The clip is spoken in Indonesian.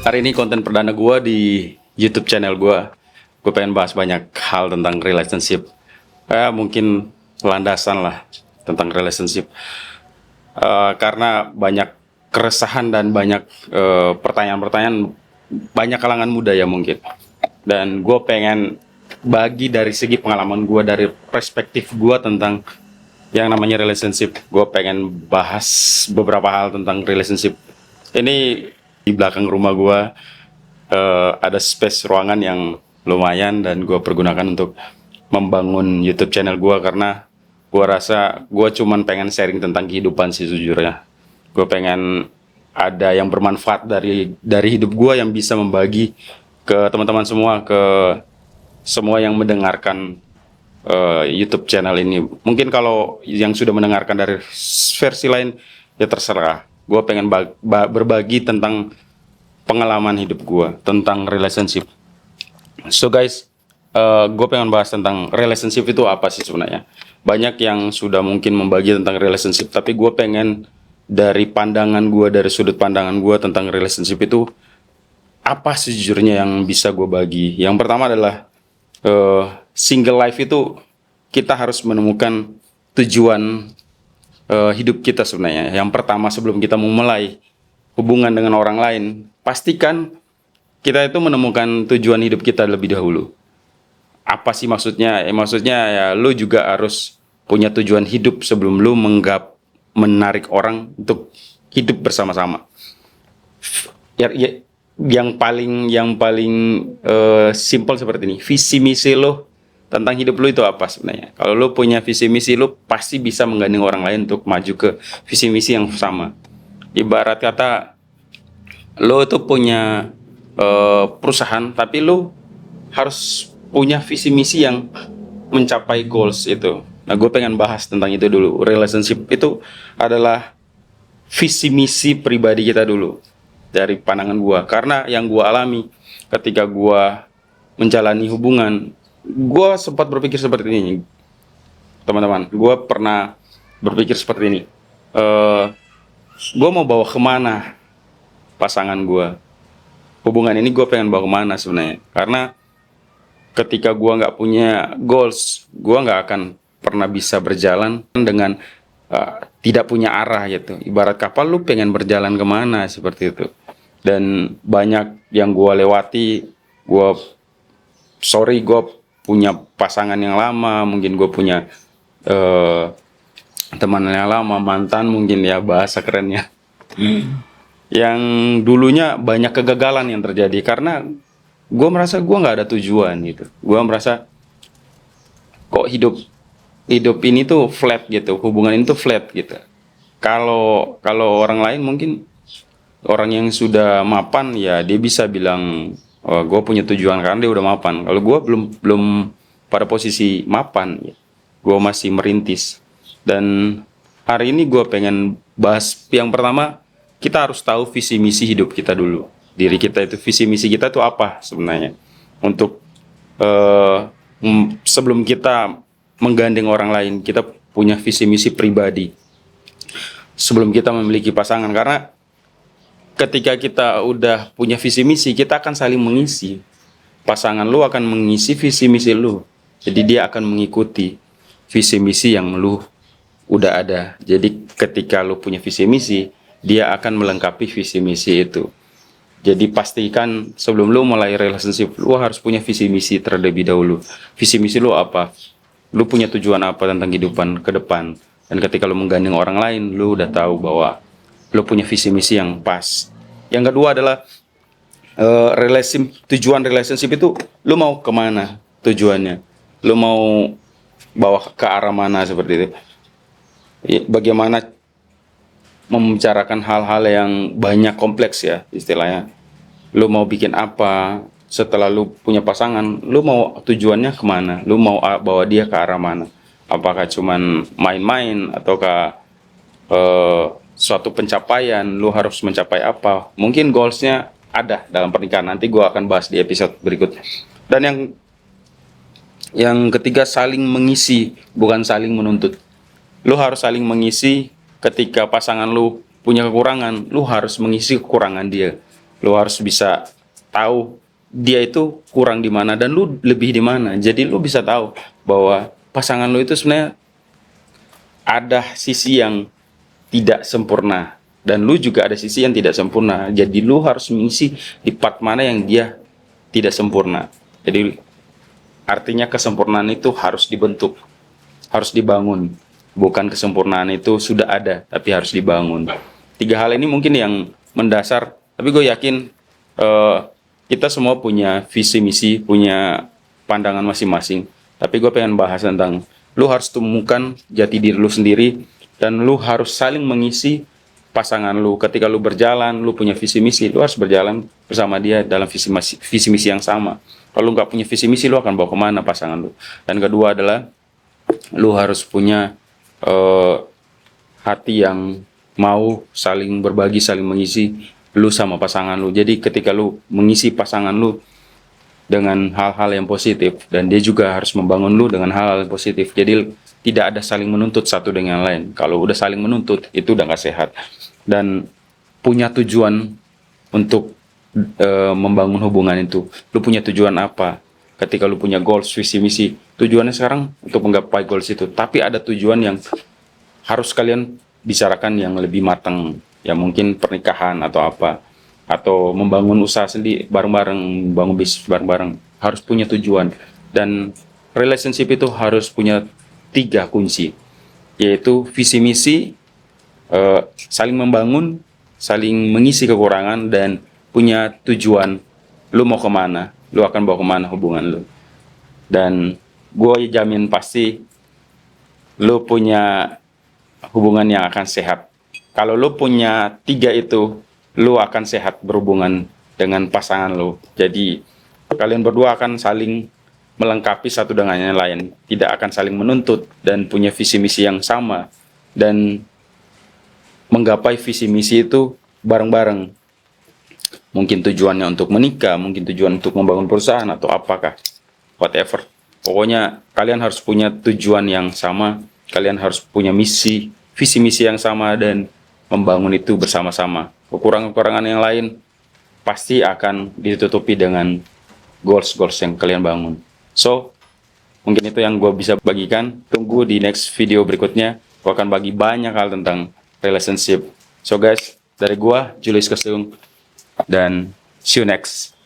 Hari ini konten perdana gue di YouTube channel gue. Gue pengen bahas banyak hal tentang relationship. Mungkin landasan lah tentang relationship. Karena banyak keresahan dan banyak pertanyaan-pertanyaan banyak kalangan muda ya mungkin. Dan gue pengen bagi dari segi pengalaman gue, dari perspektif gue tentang yang namanya relationship. Gue pengen bahas beberapa hal tentang relationship. Ini di belakang rumah gue ada space ruangan yang lumayan dan gue pergunakan untuk membangun YouTube channel gue, karena gue rasa gue cuman pengen sharing tentang kehidupan sih sejujurnya. Gue pengen ada yang bermanfaat dari hidup gue yang bisa membagi ke teman-teman semua, ke semua yang mendengarkan YouTube channel ini. Mungkin kalau yang sudah mendengarkan dari versi lain ya terserah. Gue pengen berbagi tentang pengalaman hidup gue tentang relationship. So guys, gue pengen bahas tentang relationship itu apa sih sebenarnya. Banyak yang sudah mungkin membagi tentang relationship, tapi gue pengen dari pandangan gue, dari sudut pandangan gue tentang relationship itu apa sejujurnya yang bisa gue bagi. Yang pertama adalah single life itu kita harus menemukan tujuan hidup kita sebenarnya. Yang pertama, sebelum kita memulai hubungan dengan orang lain, pastikan kita itu menemukan tujuan hidup kita lebih dahulu. Apa sih maksudnya? Maksudnya ya lu juga harus punya tujuan hidup sebelum lu menarik orang untuk hidup bersama-sama. Yang paling simple seperti ini. Visi misi lu tentang hidup lu itu apa sebenarnya? Kalau lu punya visi misi, lu pasti bisa menggandeng orang lain untuk maju ke visi misi yang sama. Ibarat kata lu itu punya perusahaan, tapi lu harus punya visi misi yang mencapai goals itu. Nah, gue pengen bahas tentang itu dulu. Relationship itu adalah visi misi pribadi kita dulu dari pandangan gue. Karena yang gue alami ketika gue menjalani hubungan, gue sempat berpikir seperti ini, teman-teman. Gue pernah berpikir seperti ini. Gue mau bawa kemana pasangan gue? Hubungan ini gue pengen bawa kemana sebenarnya? Karena ketika gue nggak punya goals, gue nggak akan pernah bisa berjalan dengan tidak punya arah gitu. Ibarat kapal, lu pengen berjalan kemana seperti itu. Dan banyak yang gue lewati, gue punya pasangan yang lama, mungkin gue punya teman yang lama, mantan mungkin ya bahasa kerennya. Yang dulunya banyak kegagalan yang terjadi karena gue merasa gue nggak ada tujuan gitu. Gue merasa kok hidup ini tuh flat gitu, hubungan ini tuh flat gitu. Kalau orang lain mungkin orang yang sudah mapan ya dia bisa bilang, oh, gue punya tujuan karena dia udah mapan. Kalau gue belum pada posisi mapan, ya. Gue masih merintis. Dan hari ini gue pengen bahas yang pertama, kita harus tahu visi misi hidup kita dulu. Diri kita itu, visi misi kita itu apa sebenarnya. Untuk sebelum kita menggandeng orang lain, kita punya visi misi pribadi sebelum kita memiliki pasangan. Karena ketika kita udah punya visi misi, kita akan saling mengisi. Pasangan lu akan mengisi visi misi lu. Jadi dia akan mengikuti visi misi yang lu udah ada. Jadi ketika lu punya visi misi, dia akan melengkapi visi misi itu. Jadi pastikan sebelum lu mulai relationship, lu harus punya visi misi terlebih dahulu. Visi misi lu apa? Lu punya tujuan apa tentang kehidupan ke depan? Dan ketika lu menggandeng orang lain, lu udah tahu bahwa lu punya visi misi yang pas. Yang kedua adalah tujuan relationship itu lu mau kemana tujuannya, lu mau bawa ke arah mana seperti itu. Bagaimana membicarakan hal-hal yang banyak kompleks ya istilahnya. Lu mau bikin apa setelah lu punya pasangan, lu mau tujuannya kemana, lu mau bawa dia ke arah mana. Apakah cuman main-main ataukah suatu pencapaian, lu harus mencapai apa. Mungkin goalsnya ada dalam pernikahan, nanti gue akan bahas di episode berikutnya. Dan yang ketiga, saling mengisi, bukan saling menuntut. Lu harus saling mengisi. Ketika pasangan lu punya kekurangan, lu harus mengisi kekurangan dia. Lu harus bisa tahu dia itu kurang di mana dan lu lebih di mana. Jadi lu bisa tahu bahwa pasangan lu itu sebenarnya ada sisi yang tidak sempurna dan lu juga ada sisi yang tidak sempurna. Jadi lu harus mengisi di part mana yang dia tidak sempurna. Jadi artinya kesempurnaan itu harus dibentuk, harus dibangun. Bukan kesempurnaan itu sudah ada, tapi harus dibangun. Tiga hal ini mungkin yang mendasar, tapi gue yakin eh, kita semua punya visi misi, punya pandangan masing-masing. Tapi gue pengen bahas tentang lu harus temukan jati diri lu sendiri dan lu harus saling mengisi pasangan lu. Ketika lu berjalan, lu punya visi misi, lu harus berjalan bersama dia dalam visi misi yang sama. Kalau lu nggak punya visi misi, lu akan bawa kemana pasangan lu? Dan kedua adalah lu harus punya eh, hati yang mau saling berbagi, saling mengisi lu sama pasangan lu. Jadi ketika lu mengisi pasangan lu dengan hal-hal yang positif dan dia juga harus membangun lu dengan hal-hal yang positif. Jadi tidak ada saling menuntut satu dengan lain. Kalau udah saling menuntut itu udah nggak sehat. Dan punya tujuan untuk membangun hubungan itu. Lu punya tujuan apa? Ketika lu punya goals, visi misi, tujuannya sekarang untuk menggapai goals itu. Tapi ada tujuan yang harus kalian bicarakan yang lebih matang. Ya mungkin pernikahan atau apa, atau membangun usaha sendiri bareng-bareng, membangun bisnis bareng-bareng, harus punya tujuan. Dan relationship itu harus punya 3 kunci, yaitu visi misi, saling membangun, saling mengisi kekurangan, dan punya tujuan. Lu mau kemana, lu akan bawa kemana hubungan lu. Dan gue jamin pasti lu punya hubungan yang akan sehat. Kalau lu punya 3 itu, lu akan sehat berhubungan dengan pasangan lu. Jadi kalian berdua akan saling melengkapi satu dengan yang lain, tidak akan saling menuntut dan punya visi misi yang sama dan menggapai visi misi itu bareng-bareng. Mungkin tujuannya untuk menikah, mungkin tujuan untuk membangun perusahaan atau apakah, whatever. Pokoknya kalian harus punya tujuan yang sama, kalian harus punya misi, visi misi yang sama dan membangun itu bersama-sama. Kekurangan-kekurangan yang lain pasti akan ditutupi dengan goals-goals yang kalian bangun. So, mungkin itu yang gue bisa bagikan. Tunggu di next video berikutnya. Gue akan bagi banyak hal tentang relationship. So guys, dari gue, Julius Kesung, dan see you next.